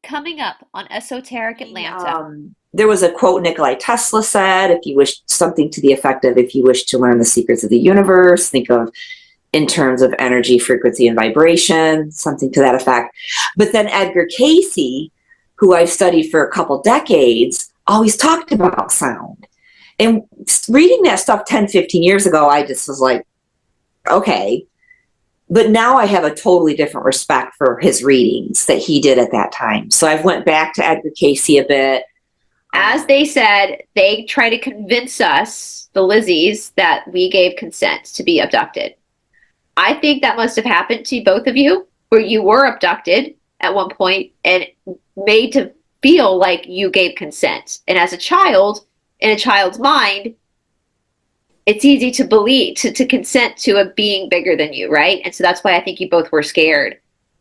Coming up on Esoteric Atlanta. There was a quote Nikolai Tesla said, if you wish something to the effect of, if you wish to learn the secrets of the universe, think of in terms of energy, frequency, and vibration, something to that effect. But then Edgar Cayce, who I've studied for a couple decades, always talked about sound. And reading that stuff 10, 15 years ago, I just was like, okay. But now I have a totally different respect for his readings that he did at that time. So I've went back to Edgar Cayce a bit. As they said, they try to convince us, the Lizzies, that we gave consent to be abducted. I think that must have happened to both of you, where you were abducted at one point and made to feel like you gave consent. And as a child, in a child's mind, it's easy to believe, to consent to a being bigger than you, right? And so that's why I think you both were scared.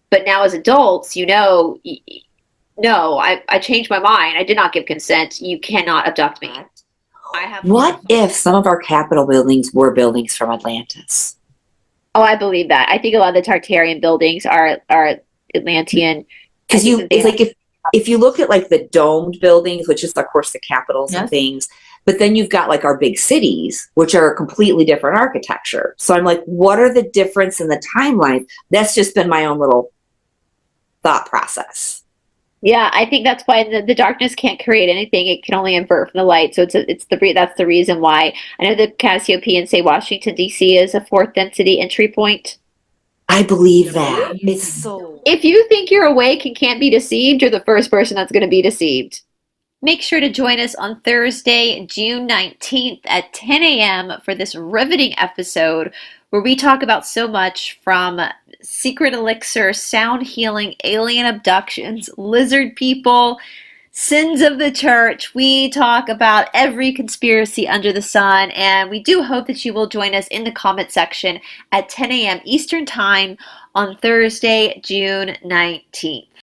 But now as adults, no, I changed my mind. I did not give consent. You cannot abduct me. I have. What if some of our Capitol buildings were buildings from Atlantis? Oh, I believe that. I think a lot of the Tartarian buildings are Atlantean. Because it's like if you look at like the domed buildings, which is of course the capitals and things, but then you've got like our big cities, which are a completely different architecture. So I'm like, what are the difference in the timeline? That's just been my own little thought process. Yeah, I think that's why the darkness can't create anything. It can only invert from the light. So that's the reason why. I know the Cassiopeians say Washington D.C. is a fourth density entry point. I believe that. It's so. If you think you're awake and can't be deceived, you're the first person that's going to be deceived. Make sure to join us on Thursday, June 19th at 10 a.m. for this riveting episode where we talk about so much from secret elixir, sound healing, alien abductions, lizard people, sins of the church. We talk about every conspiracy under the sun, and we do hope that you will join us in the comment section at 10 a.m. Eastern Time on Thursday, June 19th.